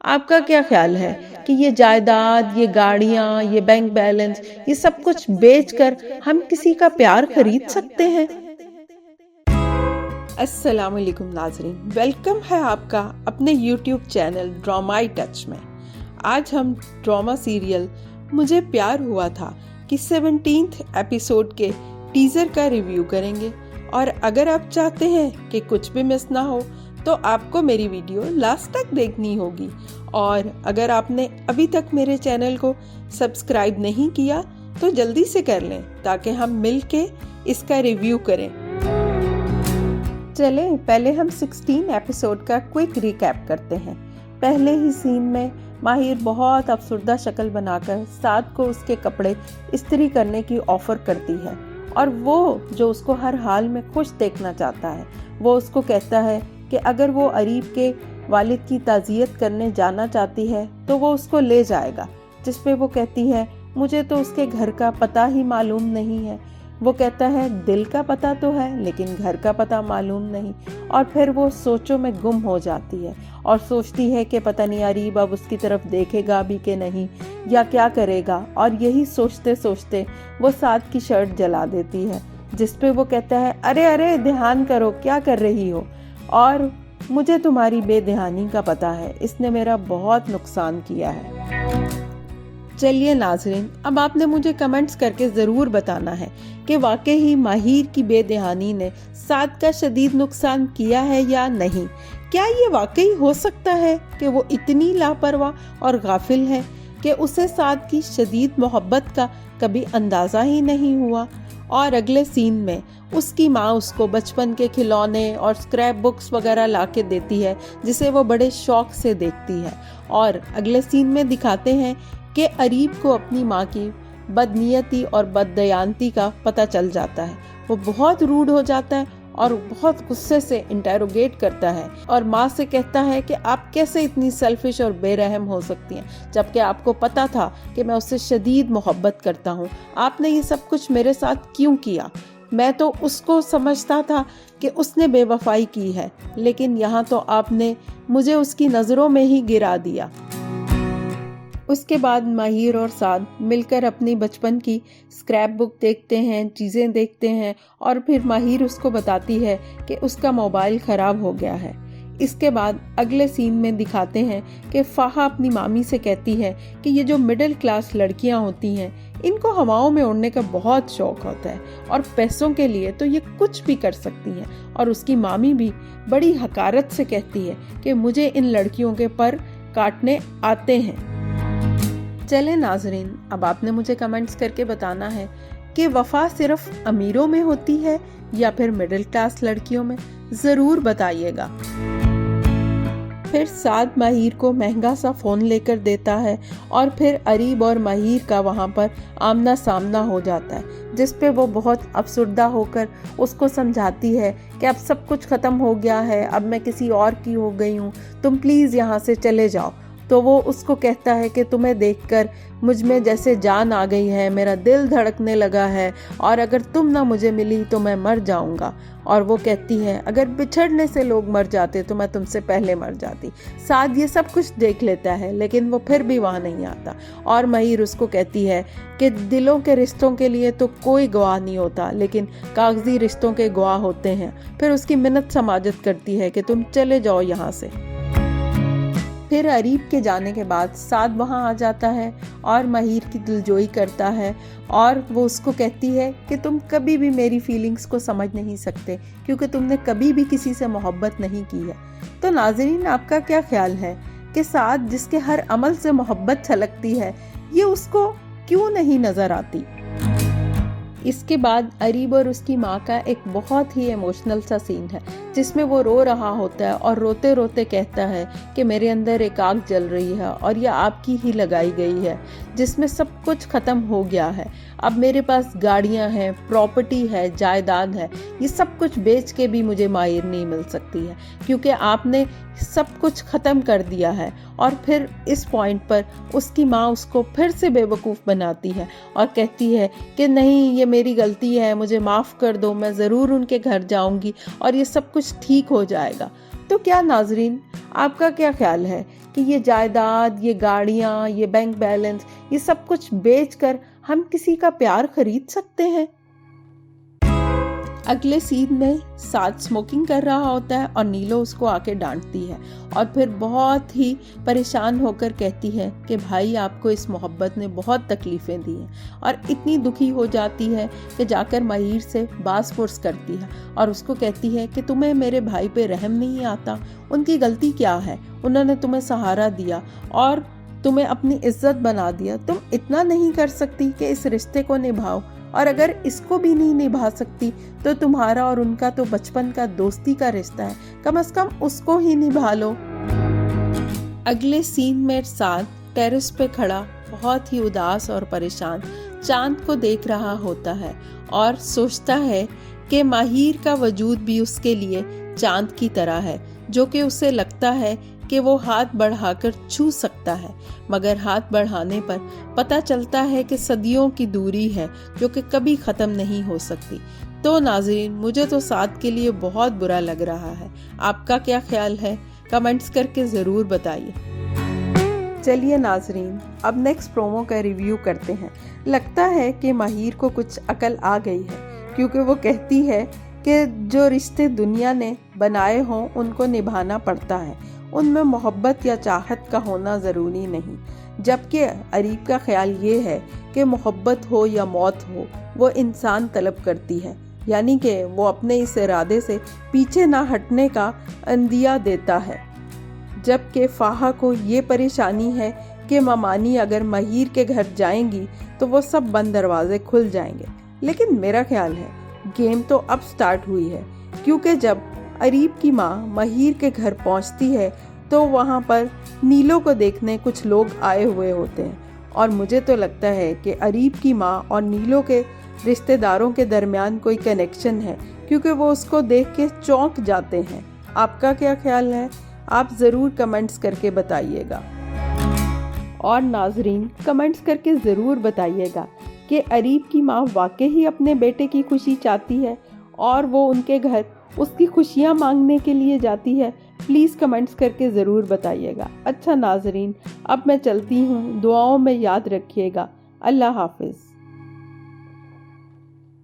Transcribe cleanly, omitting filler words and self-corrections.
آپ کا کیا خیال ہے کہ یہ جائیداد، یہ گاڑیاں، یہ بینک بیلنس، یہ سب کچھ بیچ کر ہم کسی کا پیار خرید سکتے ہیں؟ السلام علیکم ناظرین، ویلکم ہے آپ کا اپنے یوٹیوب چینل ڈرامائی ٹچ میں۔ آج ہم ڈراما سیریل مجھے پیار ہوا تھا کہ 17 ایپیسوڈ کے ٹیزر کا ریویو کریں گے، اور اگر آپ چاہتے ہیں کہ کچھ بھی مس نہ ہو تو آپ کو میری ویڈیو لاسٹ تک دیکھنی ہوگی، اور اگر آپ نے ابھی تک میرے چینل کو سبسکرائب نہیں کیا تو جلدی سے کر لیں تاکہ ہم مل کے اس کا ریویو کریں۔ چلیں پہلے ہم 16 ایپیسوڈ کا کوئک ریکیپ کرتے ہیں۔ پہلے ہی سین میں ماہر بہت افسردہ شکل بنا کر سعد کو اس کے کپڑے استری کرنے کی آفر کرتی ہے، اور وہ جو اس کو ہر حال میں خوش دیکھنا چاہتا ہے، وہ اس کو کہتا ہے کہ اگر وہ اریب کے والد کی تعزیت کرنے جانا چاہتی ہے تو وہ اس کو لے جائے گا، جس پہ وہ کہتی ہے مجھے تو اس کے گھر کا پتہ ہی معلوم نہیں ہے۔ وہ کہتا ہے دل کا پتہ تو ہے لیکن گھر کا پتہ معلوم نہیں، اور پھر وہ سوچوں میں گم ہو جاتی ہے اور سوچتی ہے کہ پتہ نہیں اریب اب اس کی طرف دیکھے گا بھی کہ نہیں، یا کیا کرے گا، اور یہی سوچتے سوچتے وہ سعد کی شرٹ جلا دیتی ہے، جس پہ وہ کہتا ہے ارے دھیان کرو، کیا کر رہی ہو، اور مجھے تمہاری بے دھیانی کا پتہ ہے، اس نے میرا بہت نقصان کیا ہے۔ چلیے ناظرین، اب آپ نے مجھے کمنٹس کر کے ضرور بتانا ہے کہ واقعی ماہر کی بے دہانی نے سعد کا شدید نقصان کیا ہے یا نہیں۔ کیا یہ واقعی ہو سکتا ہے کہ وہ اتنی لاپرواہ اور غافل ہے کہ اسے سعد کی شدید محبت کا کبھی اندازہ ہی نہیں ہوا؟ اور اگلے سین میں اس کی ماں اس کو بچپن کے کھلونے اور اسکریپ بکس وغیرہ لا کے دیتی ہے، جسے وہ بڑے شوق سے دیکھتی ہے، اور اگلے سین میں دکھاتے ہیں کہ اریب کو اپنی ماں کی بدنیتی اور بددیانتی کا پتہ چل جاتا ہے۔ وہ بہت روڈ ہو جاتا ہے اور بہت غصے سے انٹیروگیٹ کرتا ہے، اور ماں سے کہتا ہے کہ آپ کیسے اتنی سیلفش اور بے رحم ہو سکتی ہیں، جبکہ آپ کو پتا تھا کہ میں اس سے شدید محبت کرتا ہوں، آپ نے یہ سب کچھ میرے ساتھ کیوں کیا؟ میں تو اس کو سمجھتا تھا کہ اس نے بے وفائی کی ہے، لیکن یہاں تو آپ نے مجھے اس کی نظروں میں ہی گرا دیا۔ اس کے بعد ماہر اور سعد مل کر اپنی بچپن کی اسکریپ بک دیکھتے ہیں، چیزیں دیکھتے ہیں، اور پھر ماہر اس کو بتاتی ہے کہ اس کا موبائل خراب ہو گیا ہے۔ اس کے بعد اگلے سین میں دکھاتے ہیں کہ فاحہ اپنی مامی سے کہتی ہے کہ یہ جو مڈل کلاس لڑکیاں ہوتی ہیں ان کو ہواؤں میں اڑنے کا بہت شوق ہوتا ہے، اور پیسوں کے لیے تو یہ کچھ بھی کر سکتی ہیں، اور اس کی مامی بھی بڑی حقارت سے کہتی ہے کہ مجھے ان لڑکیوں کے پر کاٹنے آتے ہیں۔ چلیں ناظرین، اب آپ نے مجھے کمنٹس کر کے بتانا ہے کہ وفا صرف امیروں میں ہوتی ہے یا پھر مڈل کلاس لڑکیوں میں؟ ضرور بتائیے گا۔ پھر سعد ماہر کو مہنگا سا فون لے کر دیتا ہے، اور پھر اریب اور ماہر کا وہاں پر آمنا سامنا ہو جاتا ہے، جس پہ وہ بہت افسردہ ہو کر اس کو سمجھاتی ہے کہ اب سب کچھ ختم ہو گیا ہے، اب میں کسی اور کی ہو گئی ہوں، تم پلیز یہاں سے چلے جاؤ۔ تو وہ اس کو کہتا ہے کہ تمہیں دیکھ کر مجھ میں جیسے جان آ گئی ہے، میرا دل دھڑکنے لگا ہے، اور اگر تم نہ مجھے ملی تو میں مر جاؤں گا۔ اور وہ کہتی ہے اگر بچھڑنے سے لوگ مر جاتے تو میں تم سے پہلے مر جاتی۔ سعد یہ سب کچھ دیکھ لیتا ہے لیکن وہ پھر بھی وہاں نہیں آتا، اور ماہر اس کو کہتی ہے کہ دلوں کے رشتوں کے لیے تو کوئی گواہ نہیں ہوتا، لیکن کاغذی رشتوں کے گواہ ہوتے ہیں۔ پھر اس کی منت سماجت کرتی ہے کہ تم چلے جاؤ یہاں سے۔ پھر اریب کے جانے کے بعد سعد وہاں آ جاتا ہے اور ماہر کی دلجوئی کرتا ہے، اور وہ اس کو کہتی ہے کہ تم کبھی بھی میری فیلنگز کو سمجھ نہیں سکتے کیونکہ تم نے کبھی بھی کسی سے محبت نہیں کی ہے۔ تو ناظرین، آپ کا کیا خیال ہے کہ سعد جس کے ہر عمل سے محبت چھلکتی ہے، یہ اس کو کیوں نہیں نظر آتی؟ اس کے بعد اریب اور اس کی ماں کا ایک بہت ہی ایموشنل سا سین ہے، جس میں وہ رو رہا ہوتا ہے اور روتے روتے کہتا ہے کہ میرے اندر ایک آگ جل رہی ہے اور یہ آپ کی ہی لگائی گئی ہے، جس میں سب کچھ ختم ہو گیا ہے۔ اب میرے پاس گاڑیاں ہیں، پراپرٹی ہے، جائیداد ہے، یہ سب کچھ بیچ کے بھی مجھے ماہر نہیں مل سکتی ہے کیونکہ آپ نے سب کچھ ختم کر دیا ہے۔ اور پھر اس پوائنٹ پر اس کی ماں اس کو پھر سے بے وقوف بناتی ہے اور کہتی ہے کہ نہیں، یہ میری غلطی ہے، مجھے معاف کر دو، میں ضرور ان کے گھر جاؤں گی اور یہ سب کچھ ٹھیک ہو جائے گا۔ تو کیا ناظرین، آپ کا کیا خیال ہے کہ یہ جائیداد، یہ گاڑیاں، یہ بینک بیلنس، یہ سب کچھ بیچ کر ہم کسی کا پیار خرید سکتے ہیں؟ اگلے سین میں ساتھ اسموکنگ کر رہا ہوتا ہے اور نیلو اس کو آ کے ڈانٹتی ہے اور پھر بہت ہی پریشان ہو کر کہتی ہے کہ بھائی آپ کو اس محبت نے بہت تکلیفیں دی ہیں، اور اتنی دکھی ہو جاتی ہے کہ جا کر مہیر سے باز پرس کرتی ہے اور اس کو کہتی ہے کہ تمہیں میرے بھائی پہ رحم نہیں آتا؟ ان کی غلطی کیا ہے؟ انہوں نے تمہیں سہارا دیا اور تمہیں اپنی عزت بنا دیا، تم اتنا نہیں کر سکتی کہ اس رشتے کو نبھاؤ؟ اور اگر اس کو بھی نہیں نبھا سکتی تو تمہارا اور ان کا تو بچپن کا دوستی کا رشتہ ہے، کم از کم اس کو ہی نبھا لو۔ اگلے سین میں ساتھ ٹیرس پہ کھڑا بہت ہی اداس اور پریشان چاند کو دیکھ رہا ہوتا ہے اور سوچتا ہے کہ ماہیر کا وجود بھی اس کے لیے چاند کی طرح ہے، جو کہ اسے لگتا ہے کہ وہ ہاتھ بڑھا کر چھو سکتا ہے، مگر ہاتھ بڑھانے پر پتہ چلتا ہے کہ صدیوں کی دوری ہے جو کہ کبھی ختم نہیں ہو سکتی۔ تو ناظرین، مجھے تو ساتھ کے لیے بہت برا لگ رہا ہے، آپ کا کیا خیال ہے؟ کمنٹس کر کے ضرور بتائیے۔ چلیے ناظرین، اب نیکسٹ پرومو کا ریویو کرتے ہیں۔ لگتا ہے کہ ماہیر کو کچھ عقل آ گئی ہے، کیونکہ وہ کہتی ہے کہ جو رشتے دنیا نے بنائے ہوں ان کو نبھانا پڑتا ہے، ان میں محبت یا چاہت کا ہونا ضروری نہیں، جبکہ اریب کا خیال یہ ہے کہ محبت ہو یا موت ہو وہ انسان طلب کرتی ہے، یعنی کہ وہ اپنے اس ارادے سے پیچھے نہ ہٹنے کا عندیہ دیتا ہے، جبکہ فاہا کو یہ پریشانی ہے کہ ممانی اگر مہیر کے گھر جائیں گی تو وہ سب بند دروازے کھل جائیں گے۔ لیکن میرا خیال ہے گیم تو اب سٹارٹ ہوئی ہے، کیونکہ جب اریب کی ماں مہیر کے گھر پہنچتی ہے تو وہاں پر نیلو کو دیکھنے کچھ لوگ آئے ہوئے ہوتے ہیں، اور مجھے تو لگتا ہے کہ اریب کی ماں اور نیلو کے رشتہ داروں کے درمیان کوئی کنیکشن ہے، کیونکہ وہ اس کو دیکھ کے چونک جاتے ہیں۔ آپ کا کیا خیال ہے؟ آپ ضرور کمنٹس کر کے بتائیے گا۔ اور ناظرین، کمنٹس کر کے ضرور بتائیے گا کہ اریب کی ماں واقعی اپنے بیٹے کی خوشی چاہتی ہے اور وہ ان کے گھر اس کی خوشیاں مانگنے کے لیے جاتی ہے؟ پلیز کمنٹس کر کے ضرور بتائیے گا۔ اچھا ناظرین، اب میں چلتی ہوں، دعاؤں میں یاد رکھیے گا۔ اللہ حافظ۔